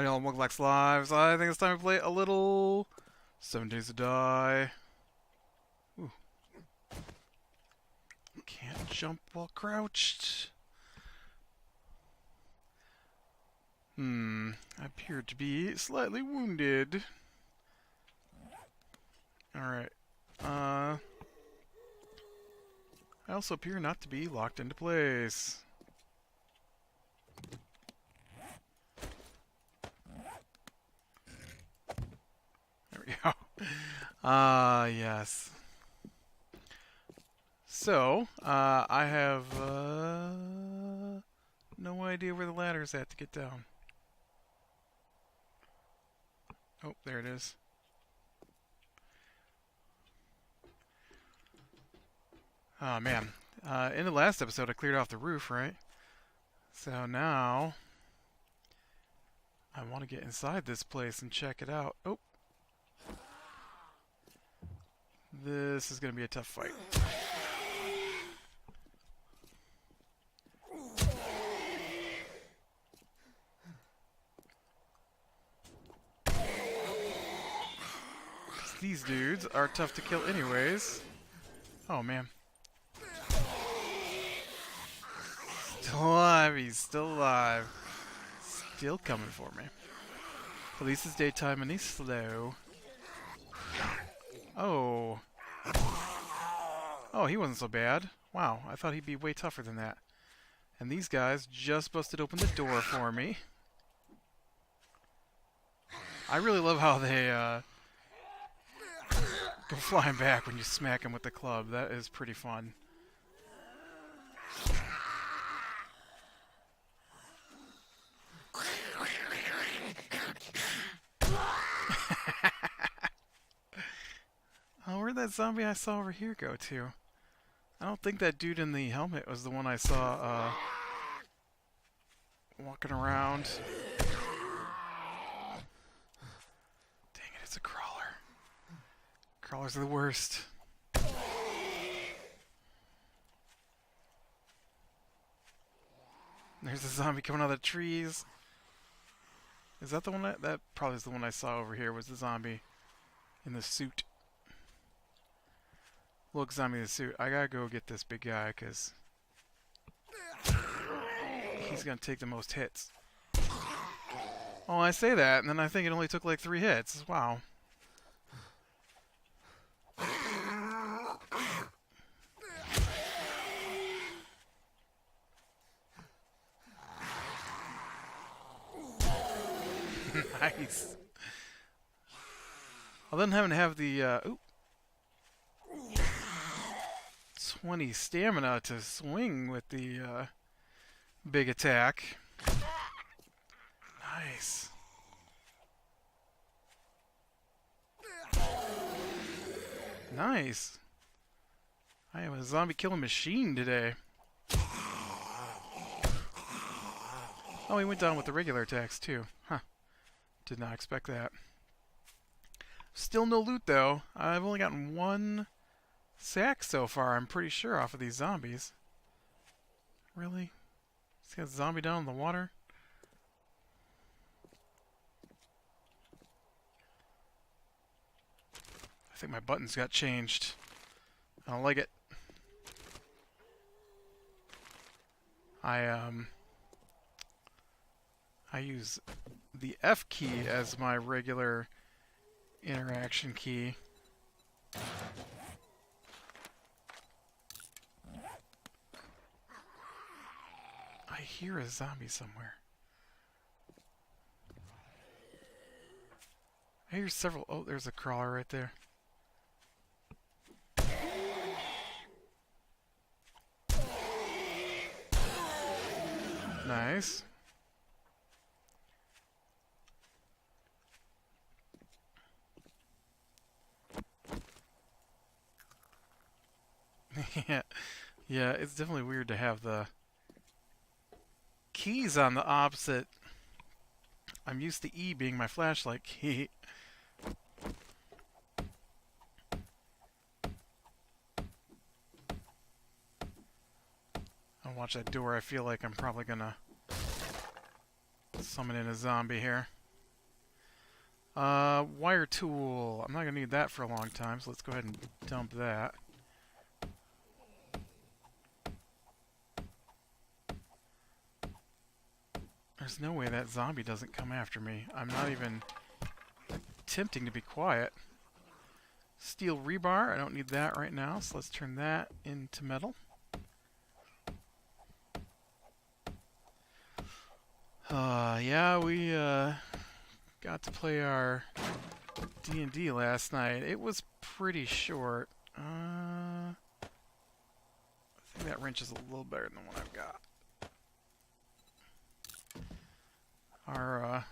Hi, y'all. Welcome back to Lives. I think it's time to play a little 7 Days to Die. Ooh. Can't jump while crouched. I appear to be slightly wounded. Alright. I also appear not to be locked into place. There we go. Yes. So, I have, no idea where the ladder's at to get down. Oh, there it is. Oh, man. In the last episode, I cleared off the roof, right? So now, I want to get inside this place and check it out. Oh. This is going to be a tough fight. These dudes are tough to kill anyways. Oh, man. Still alive. He's still alive. Still coming for me. Police is daytime and he's slow. Oh. Oh, he wasn't so bad. Wow, I thought he'd be way tougher than that. And these guys just busted open the door for me. I really love how they go flying back when you smack them with the club. That is pretty fun. Oh, where'd that zombie I saw over here go to? I don't think that dude in the helmet was the one I saw walking around. Dang it, it's a crawler. Crawlers are the worst. There's a zombie coming out of the trees. Is that the one that probably is the one I saw over here, was the zombie in the suit. Look, zombie in the suit. I gotta go get this big guy, because he's gonna take the most hits. Oh, I say that, and then I think it only took like 3 hits. Wow. Nice. I'll then have the 20 stamina to swing with the big attack. Nice. Nice. I am a zombie killing machine today. Oh, he went down with the regular attacks too. Huh. Did not expect that. Still no loot though. I've only gotten 1 sack so far, I'm pretty sure, off of these zombies. Really? He's got a zombie down in the water? I think my buttons got changed. I don't like it. I use the F key as my regular interaction key. I hear a zombie somewhere. I hear several. Oh, there's a crawler right there. Nice. Yeah. Yeah, it's definitely weird to have the keys on the opposite. I'm used to E being my flashlight key. I'll watch that door. I feel like I'm probably gonna summon in a zombie here. Wire tool. I'm not gonna need that for a long time, so let's go ahead and dump that. There's no way that zombie doesn't come after me. I'm not even attempting to be quiet. Steel rebar. I don't need that right now, so let's turn that into metal. Yeah, we got to play our D&D last night. It was pretty short. I think that wrench is a little better than the one I've got. Our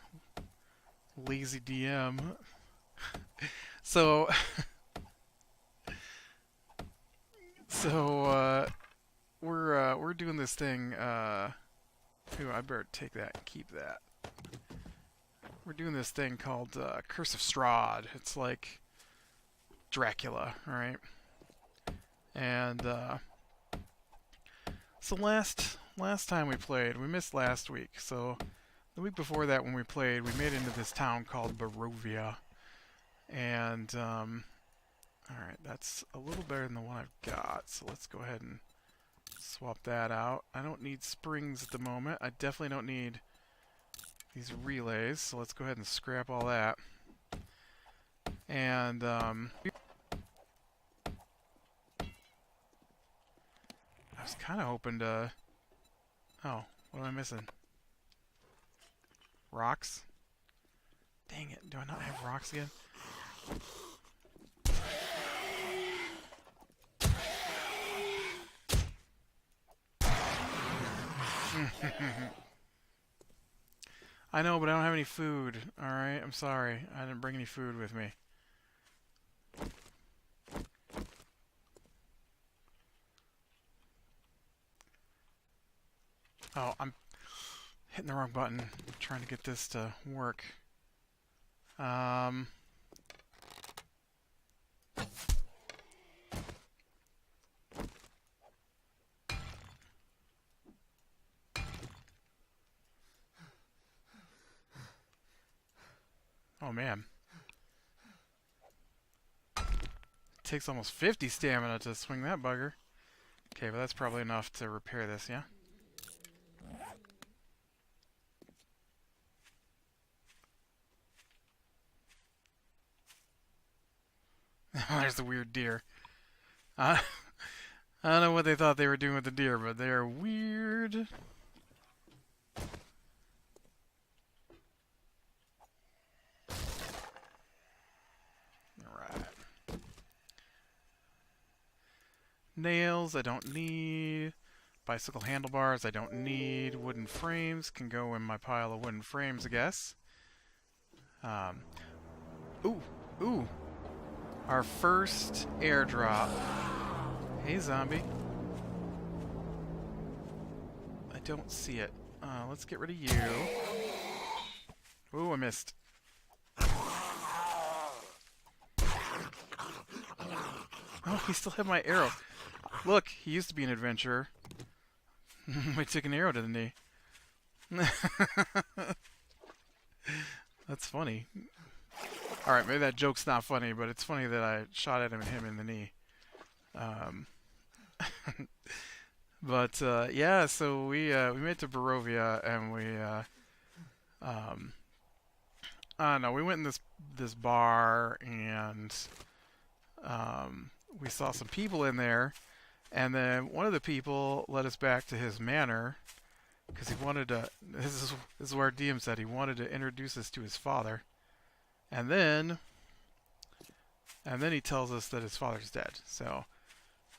lazy DM. So, we're doing this thing. Ooh, I better take that and keep that. We're doing this thing called Curse of Strahd. It's like Dracula, right? And so last time we played, we missed last week. So the week before that, when we played, we made it into this town called Barovia. And all right, that's a little better than the one I've got. So let's go ahead and swap that out. I don't need springs at the moment. I definitely don't need these relays, so let's go ahead and scrap all that. And I was kind of hoping to... Oh, what am I missing? Rocks? Dang it, do I not have rocks again? I know, but I don't have any food. Alright, I'm sorry. I didn't bring any food with me. Oh, I'm hitting the wrong button. I'm trying to get this to work. Oh man. It takes almost 50 stamina to swing that bugger. Okay, but that's probably enough to repair this, yeah? There's the weird deer. I don't know what they thought they were doing with the deer, but they're weird. Alright. Nails, I don't need. Bicycle handlebars, I don't need. Wooden frames can go in my pile of wooden frames, I guess. Ooh. Our first airdrop. Hey, zombie. I don't see it. Let's get rid of you. Ooh, I missed. Oh, he still had my arrow. Look, he used to be an adventurer. We took an arrow to the knee. That's funny. Alright, maybe that joke's not funny, but it's funny that I shot at him and him in the knee. But yeah, so we made it to Barovia, and I don't know, we went in this bar, and we saw some people in there, and then one of the people led us back to his manor because he wanted to. This is where DM said he wanted to introduce us to his father, and then he tells us that his father's dead. So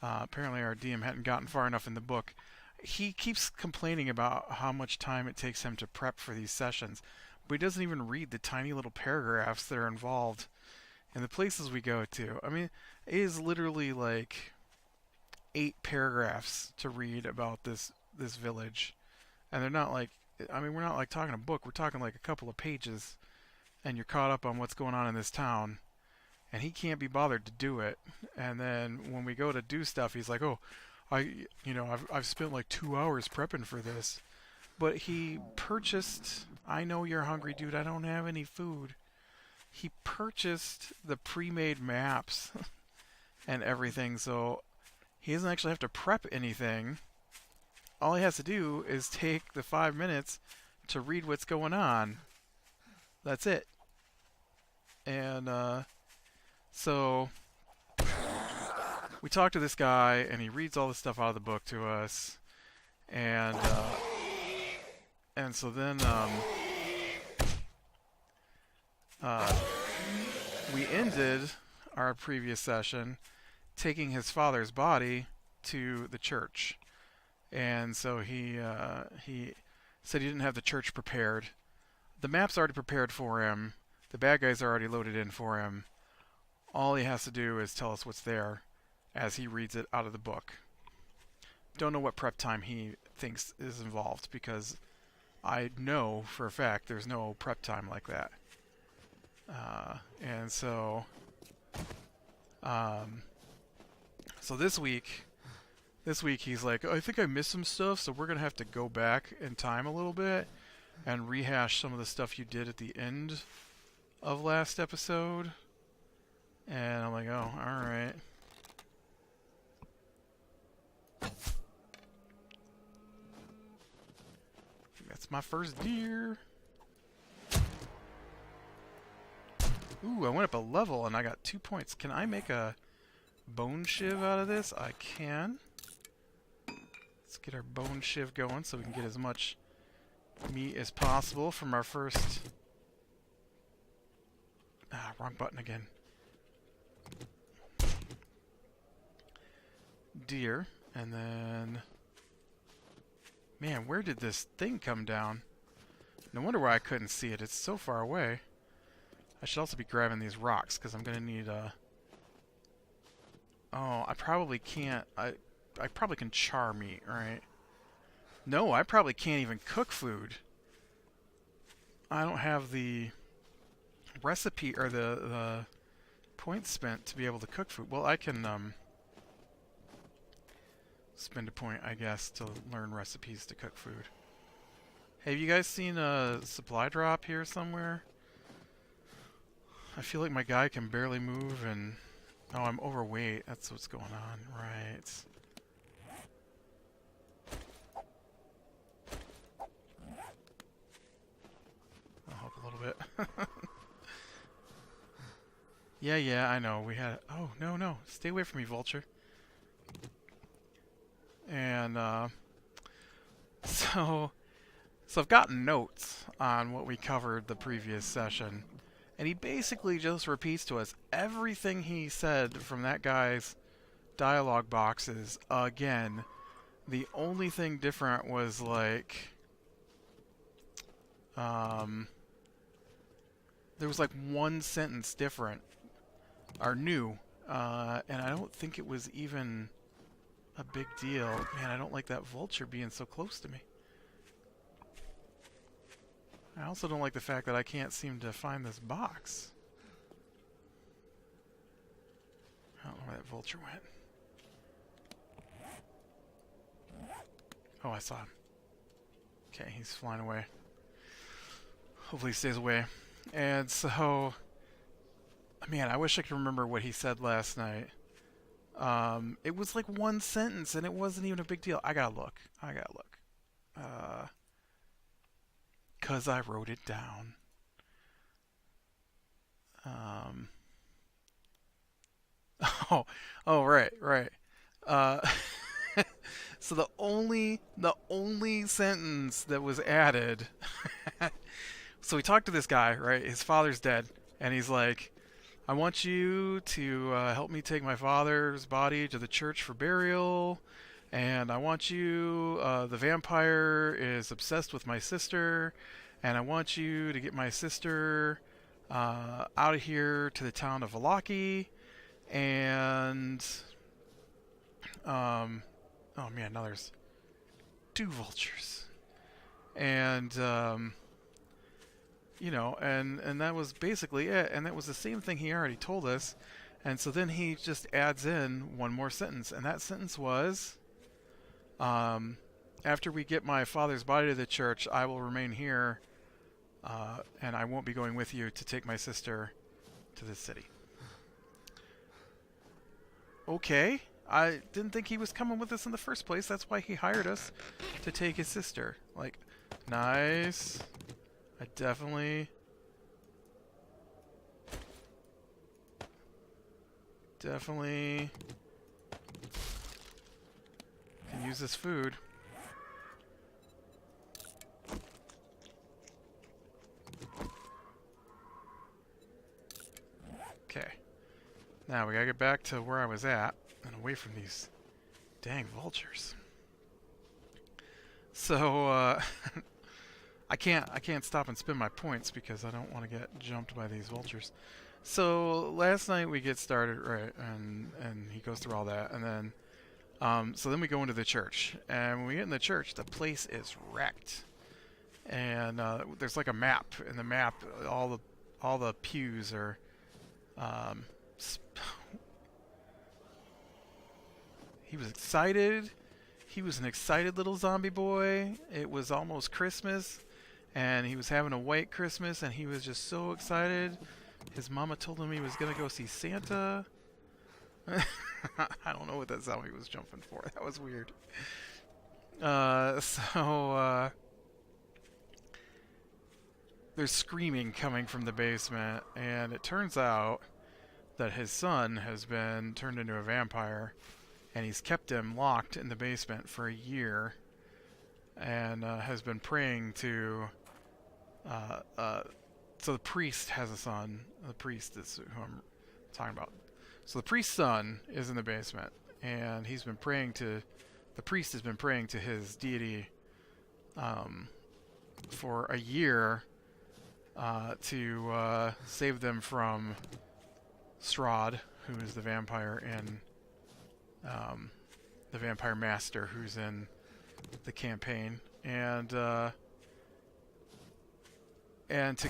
apparently our DM hadn't gotten far enough in the book. He keeps complaining about how much time it takes him to prep for these sessions, but he doesn't even read the tiny little paragraphs that are involved in the places we go to. I mean, it is literally like 8 paragraphs to read about this village, and they're not like, I mean, we're not like talking a book. We're talking like a couple of pages, and you're caught up on what's going on in this town. And he can't be bothered to do it. And then when we go to do stuff, he's like, "Oh, I've spent like 2 hours prepping for this." But he purchased. I know you're hungry, dude. I don't have any food. he purchased the pre-made maps and everything, so he doesn't actually have to prep anything. All he has to do is take the 5 minutes to read what's going on. That's it. And so we talk to this guy, and he reads all the stuff out of the book to us, and so then we ended our previous session taking his father's body to the church. And so he said he didn't have the church prepared. The map's already prepared for him. The bad guys are already loaded in for him. All he has to do is tell us what's there as he reads it out of the book. Don't know what prep time he thinks is involved, because I know for a fact there's no prep time like that. And so this week he's like, I think I missed some stuff, so we're going to have to go back in time a little bit and rehash some of the stuff you did at the end of last episode. And I'm like, oh, alright. That's my first deer. Ooh, I went up a level and I got 2 points. Can I make a bone shiv out of this? I can. Let's get our bone shiv going so we can get as much meat as possible from our first... Ah, wrong button again. Deer. And then... Man, where did this thing come down? No wonder why I couldn't see it. It's so far away. I should also be grabbing these rocks, because I'm going to need a... Oh, I probably can't... I probably can char meat, right? No, I probably can't even cook food. I don't have the recipe, or the points spent to be able to cook food. Well, I can spend a point, I guess, to learn recipes to cook food. Have you guys seen a supply drop here somewhere? I feel like my guy can barely move, and... Oh, I'm overweight. That's what's going on. Right. I'll help a little bit. Yeah, I know. We had... Oh, no. Stay away from me, vulture. And, So I've gotten notes on what we covered the previous session. And he basically just repeats to us everything he said from that guy's dialogue boxes again. The only thing different was, like... there was, like, one sentence different. Or new. And I don't think it was even a big deal. Man, I don't like that vulture being so close to me. I also don't like the fact that I can't seem to find this box. I don't know where that vulture went. Oh, I saw him. Okay, he's flying away. Hopefully he stays away. And so... Man, I wish I could remember what he said last night. It was like one sentence, and it wasn't even a big deal. I gotta look. 'Cause I wrote it down. Right. So the only sentence that was added. So we talked to this guy, right? His father's dead, and he's like, I want you to help me take my father's body to the church for burial, and I want you, the vampire is obsessed with my sister, and I want you to get my sister out of here to the town of Valaki, and, oh man, now there's 2 vultures, and, you know, and that was basically it, and that was the same thing he already told us, and so then he just adds in one more sentence, and that sentence was, after we get my father's body to the church, I will remain here, and I won't be going with you to take my sister to this city. Okay. I didn't think he was coming with us in the first place. That's why he hired us to take his sister. Like, nice. I definitely can use this food. Okay. Now we gotta get back to where I was at and away from these dang vultures. So I can't stop and spend my points because I don't want to get jumped by these vultures. So last night we get started, right, and he goes through all that, and then so then we go into the church, and when we get in the church, the place is wrecked, and there's like a map. In the map, all the pews are he was excited. He was an excited little zombie boy. It was almost Christmas, and he was having a white Christmas, and he was just so excited. His mama told him he was going to go see Santa. I don't know what that zombie was jumping for. That was weird. There's screaming coming from the basement, and it turns out that his son has been turned into a vampire, and he's kept him locked in the basement for a year, and has been praying to... so the priest has a son. The priest is who I'm talking about. So the priest's son is in the basement, and he's been praying to... The priest has been praying to his deity for a year to save them from Strahd, who is the vampire, and the vampire master who's in the campaign, and to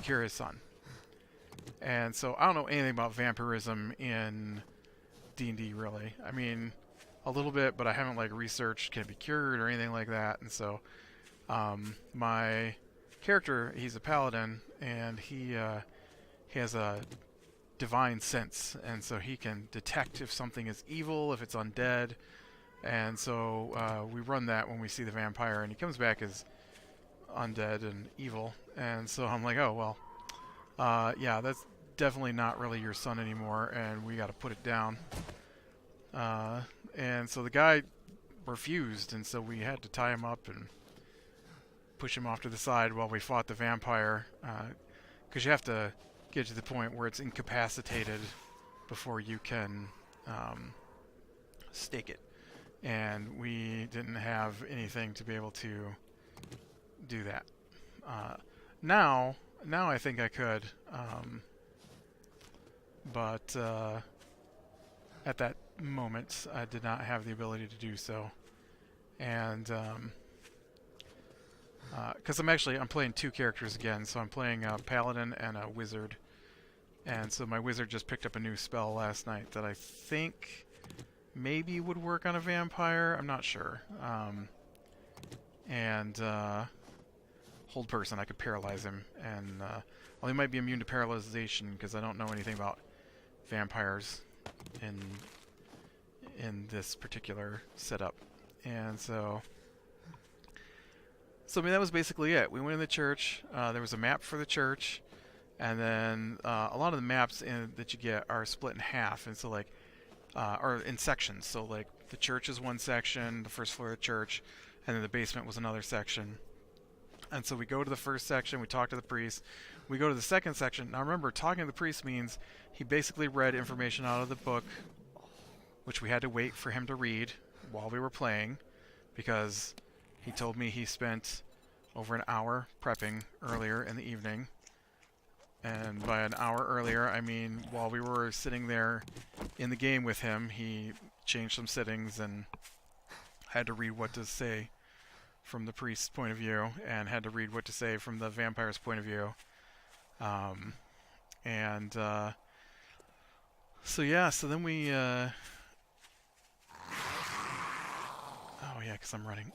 cure his son. And so I don't know anything about vampirism in D&D, really. I mean, a little bit, but I haven't like researched can it be cured or anything like that. And so my character, he's a paladin, and he has a divine sense, and so he can detect if something is evil, if it's undead, and so we run that when we see the vampire, and he comes back as undead and evil, and so I'm like, oh well, yeah, that's definitely not really your son anymore, and we got to put it down. And so the guy refused, and so we had to tie him up and push him off to the side while we fought the vampire, because you have to get to the point where it's incapacitated before you can stake it. And we didn't have anything to be able to do that. Now I think I could, but at that moment I did not have the ability to do so. And because I'm playing two characters again, so I'm playing a paladin and a wizard, and so my wizard just picked up a new spell last night that I think maybe would work on a vampire. I'm not sure. Hold person, I could paralyze him, and well, he might be immune to paralyzation because I don't know anything about vampires in this particular setup, and so I mean, that was basically it. We went in the church. There was a map for the church, and then a lot of the maps that you get are split in half, and so like, or in sections. So like, the church is one section, the first floor of the church, and then the basement was another section. And so we go to the first section, we talk to the priest. We go to the second section. Now remember, talking to the priest means he basically read information out of the book, which we had to wait for him to read while we were playing, because he told me he spent over an hour prepping earlier in the evening. And by an hour earlier, I mean while we were sitting there in the game with him, he changed some settings and had to read what to say from the priest's point of view, and had to read what to say from the vampire's point of view. So yeah, so then we... oh yeah, because I'm running.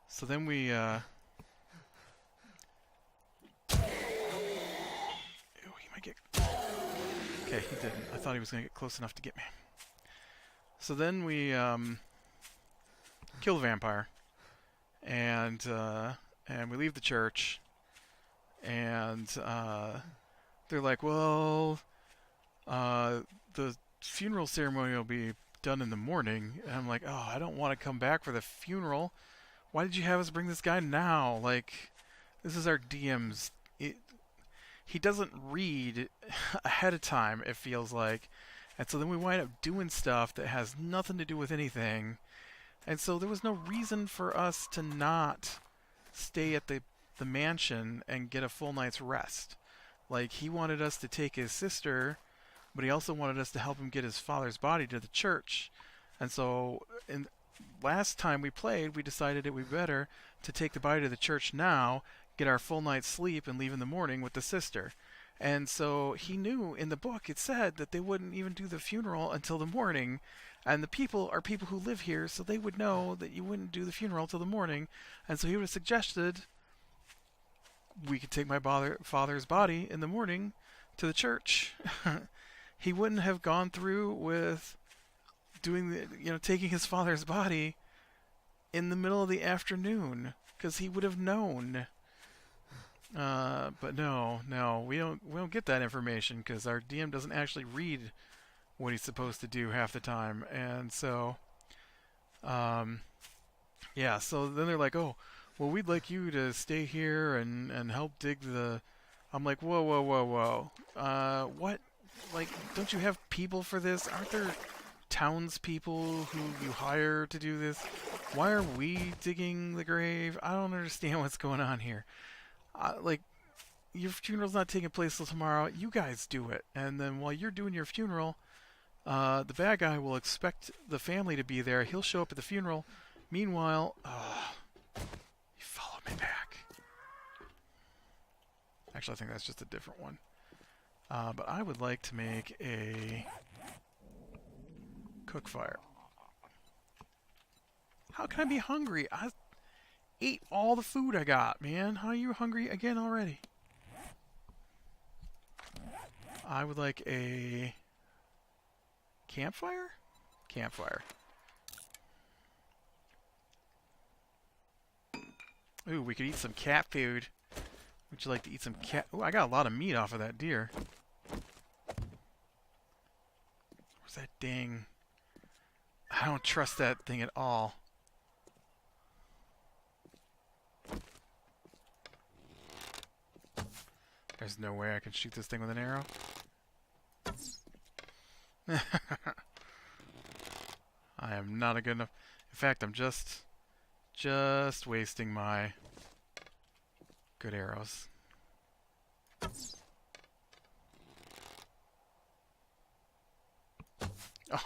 So then we... Ew, he might get Okay, he didn't. I thought he was going to get close enough to get me. So then we kill the vampire, and we leave the church, and they're like, well, the funeral ceremony will be done in the morning. And I'm like, oh, I don't want to come back for the funeral. Why did you have us bring this guy now? Like, this is our DM's. He doesn't read ahead of time, it feels like. And so then we wind up doing stuff that has nothing to do with anything. And so there was no reason for us to not stay at the mansion and get a full night's rest. Like, he wanted us to take his sister, but he also wanted us to help him get his father's body to the church. And so last time we played, we decided it would be better to take the body to the church now, get our full night's sleep, and leave in the morning with the sister. And so he knew in the book it said that they wouldn't even do the funeral until the morning. And the people are people who live here, so they would know that you wouldn't do the funeral till the morning. And so he would have suggested we could take my father's body in the morning to the church. He wouldn't have gone through with doing taking his father's body in the middle of the afternoon, because he would have known. But no, we don't get that information because our DM doesn't actually read what he's supposed to do half the time. And so, yeah. So then they're like, oh, well, we'd like you to stay here and help dig the. I'm like, whoa. What? Like, don't you have people for this? Aren't there townspeople who you hire to do this? Why are we digging the grave? I don't understand what's going on here. Like, your funeral's not taking place till tomorrow. You guys do it. And then while you're doing your funeral, the bad guy will expect the family to be there. He'll show up at the funeral. Meanwhile, he followed me back. Actually, I think that's just a different one. But I would like to make a cook fire. How can I be hungry? I ate all the food I got, man. How are you hungry again already? I would like a campfire? Campfire. Ooh, we could eat some cat food. Would you like to eat some cat? Ooh, I got a lot of meat off of that deer. Where's that dang? I don't trust that thing at all. There's no way I can shoot this thing with an arrow. I am not a good enough. In fact, I'm just wasting my good arrows.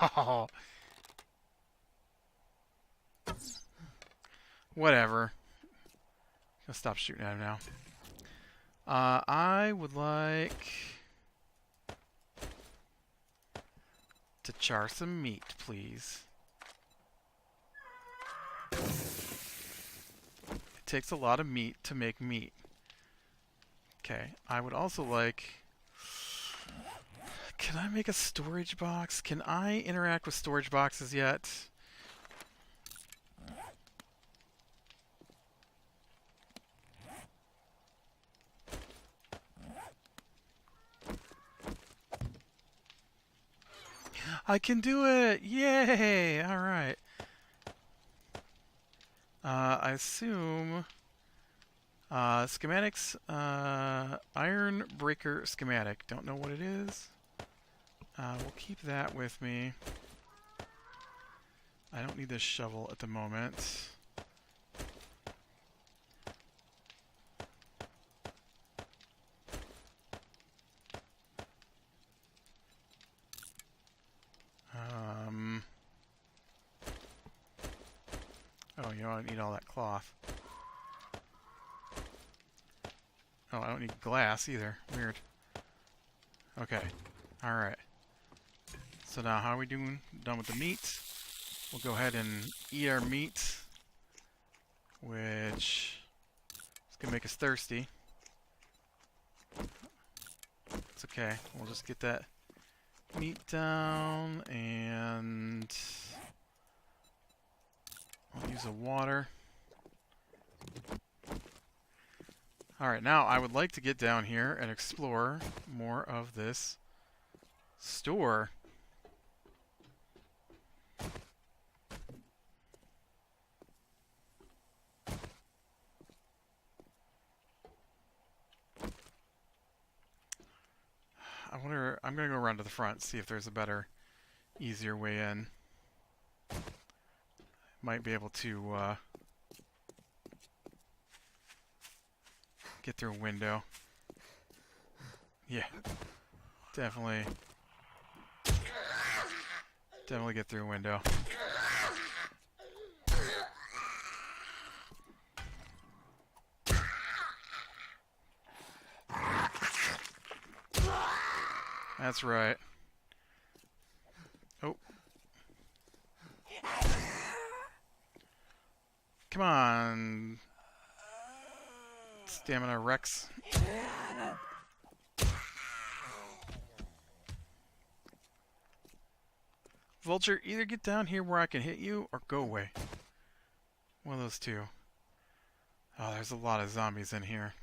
Oh. Whatever. I'll stop shooting at him now. I would like to char some meat, please. It takes a lot of meat to make meat. Okay, I would also like... Can I make a storage box? Can I interact with storage boxes yet? I can do it! Yay! Alright. I assume... schematics, iron breaker schematic. Don't know what it is. We'll keep that with me. I don't need this shovel at the moment. Oh, you know, I don't need all that cloth. Oh, I don't need glass either. Weird. Okay. Alright. So now, how are we doing? Done with the meat. We'll go ahead and eat our meat, which is going to make us thirsty. It's okay. We'll just get that meat down, and I'll use a water. Alright, now I would like to get down here and explore more of this store. I wonder, I'm going to go around to the front, see if there's a better, easier way in. Might be able to get through a window. Yeah, definitely get through a window. That's right. Oh. Come on. Stamina Rex. Vulture, either get down here where I can hit you, or go away. One of those two. Oh, there's a lot of zombies in here.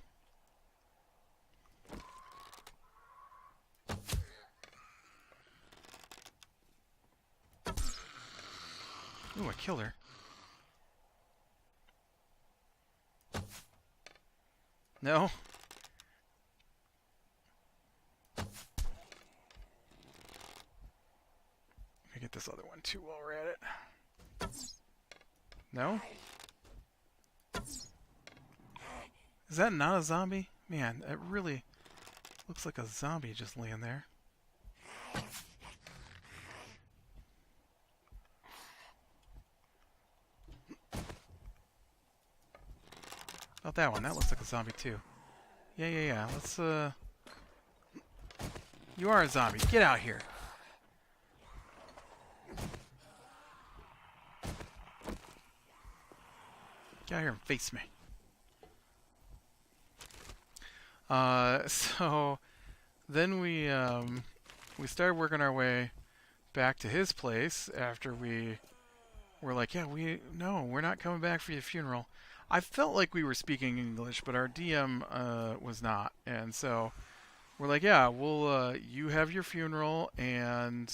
Ooh, I killed her. No? I get this other one too while we're at it. No? Is that not a zombie? Man, it really looks like a zombie just laying there. Not that one. That looks like a zombie too. Yeah. Let's, You are a zombie. Get out here. Get out here and face me. So then we started working our way back to his place after we were like, yeah, we're not coming back for your funeral. I felt like we were speaking English, but our DM was not, and so we're like, yeah, we'll you have your funeral, and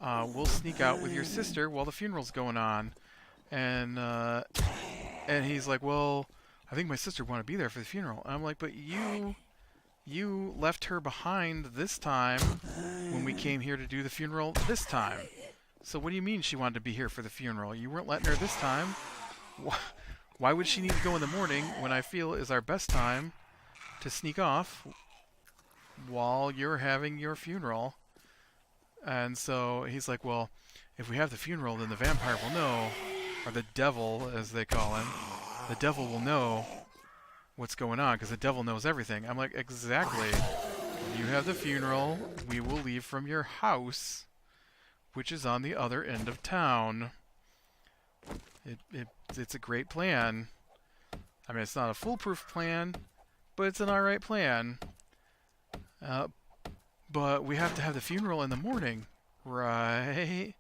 we'll sneak out with your sister while the funeral's going on, and he's like, well, I think my sister wanted to be there for the funeral. And I'm like, but you left her behind this time when we came here to do the funeral this time. So what do you mean she wanted to be here for the funeral? You weren't letting her this time. Why would she need to go in the morning when I feel is our best time to sneak off while you're having your funeral? And so he's like, well, if we have the funeral, then the vampire will know, or the devil, as they call him. The devil will know what's going on, because the devil knows everything. I'm like, exactly. You have the funeral, we will leave from your house, which is on the other end of town. It's a great plan. I mean, it's not a foolproof plan, but it's an alright plan. But we have to have the funeral in the morning, right?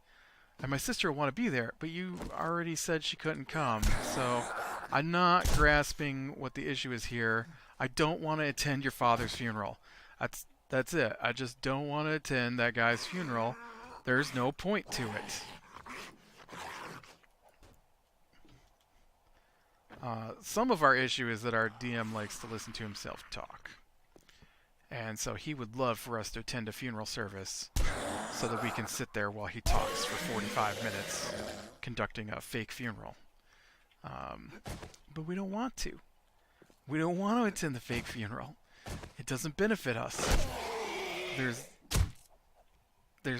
And my sister will want to be there, but you already said she couldn't come, so I'm not grasping what the issue is here. I don't want to attend your father's funeral. That's it. I just don't want to attend that guy's funeral. There's no point to it. Some of our issue is that our DM likes to listen to himself talk. And so he would love for us to attend a funeral service so that we can sit there while he talks for 45 minutes conducting a fake funeral. But we don't want to. We don't want to attend the fake funeral. It doesn't benefit us. There's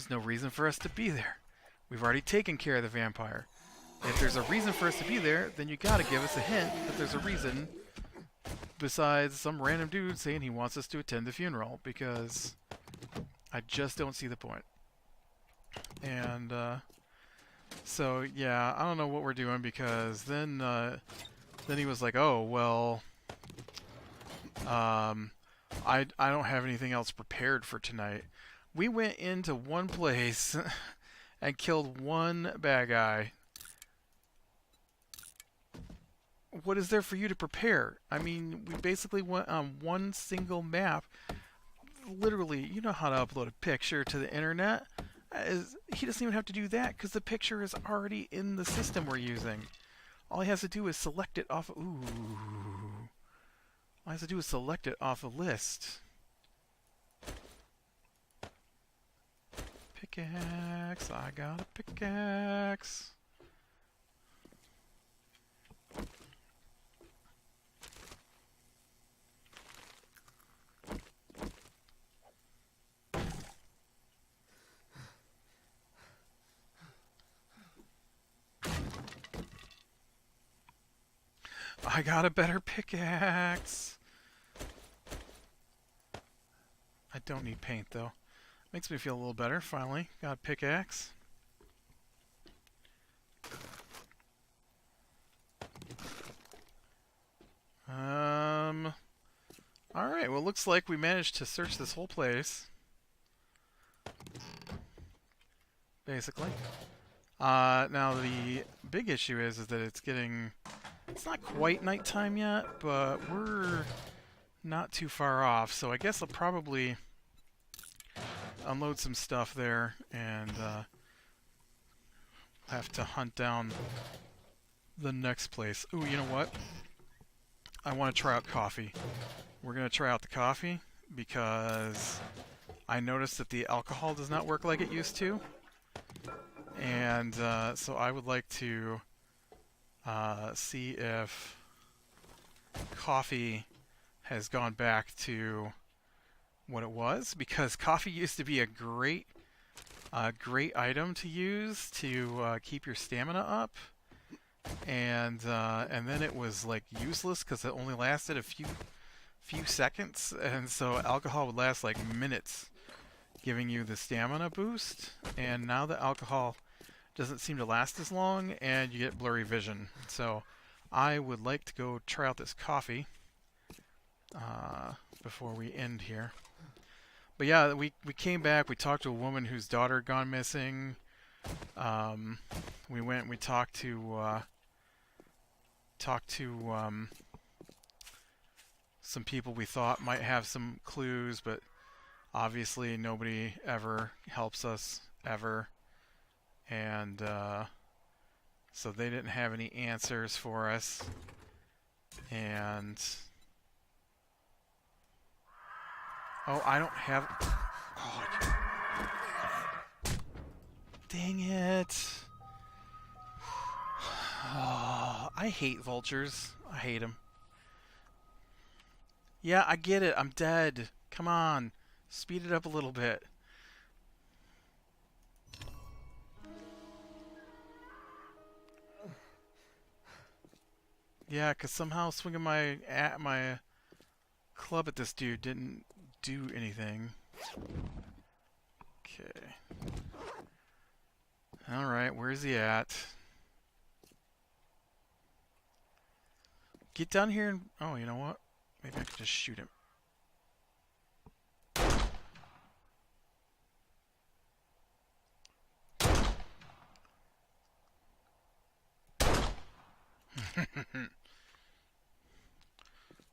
no reason for us to be there. We've already taken care of the vampire. If there's a reason for us to be there, then you gotta give us a hint that there's a reason besides some random dude saying he wants us to attend the funeral, because I just don't see the point. And so yeah, I don't know what we're doing, because then he was like, oh well, I don't have anything else prepared for tonight. We went into one place and killed one bad guy. What is there for you to prepare? I mean, we basically went on one single map. Literally, you know how to upload a picture to the internet. He doesn't even have to do that because the picture is already in the system we're using. All he has to do is select it off. Ooh. All he has to do is select it off a list. Pickaxe. I got a pickaxe. I got a better pickaxe. I don't need paint though. Makes me feel a little better. Finally, got a pickaxe. All right. Well, looks like we managed to search this whole place. Basically. Now the big issue is that it's not quite nighttime yet, but we're not too far off. So I guess I'll probably unload some stuff there and have to hunt down the next place. Ooh, you know what? I want to try out coffee. We're going to try out the coffee because I noticed that the alcohol does not work like it used to. And so I would like to see if coffee has gone back to what it was, because coffee used to be a great item to use to keep your stamina up, and then it was like useless because it only lasted a few seconds, and so alcohol would last like minutes, giving you the stamina boost. And now the alcohol doesn't seem to last as long, and you get blurry vision. So I would like to go try out this coffee before we end here. But yeah, we came back. We talked to a woman whose daughter had gone missing. We went and we talked to some people we thought might have some clues, but obviously nobody ever helps us ever. And so they didn't have any answers for us. And oh, I don't have. Oh, dang it! Oh, I hate vultures. I hate them. Yeah, I get it. I'm dead. Come on, speed it up a little bit. Yeah, 'cause somehow swinging my club at this dude didn't do anything. Okay. Alright, where's he at? Get down here and... Oh, you know what? Maybe I could just shoot him.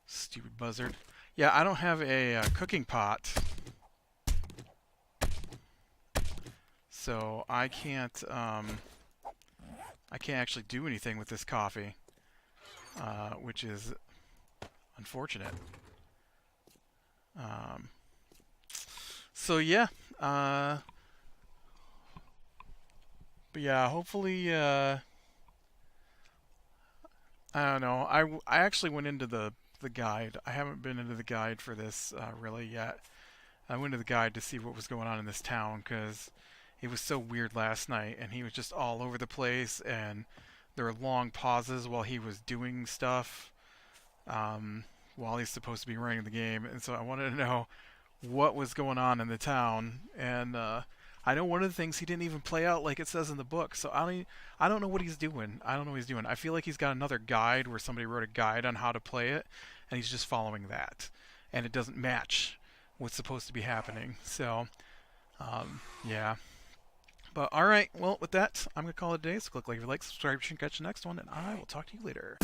Stupid buzzard. Yeah, I don't have a cooking pot, so I can't actually do anything with this coffee, which is unfortunate. So yeah, but yeah, hopefully, I don't know. I actually went into the guide. I haven't been into the guide for this really yet. I went to the guide to see what was going on in this town because it was so weird last night, and he was just all over the place, and there were long pauses while he was doing stuff while he's supposed to be running the game, and so I wanted to know what was going on in the town. And I know one of the things he didn't even play out like it says in the book, so I don't know what he's doing. I don't know what he's doing. I feel like he's got another guide where somebody wrote a guide on how to play it, and he's just following that, and it doesn't match what's supposed to be happening. So Yeah. But alright, well, with that, I'm going to call it a day. So click like if you like, subscribe, and catch the next one, and I will talk to you later.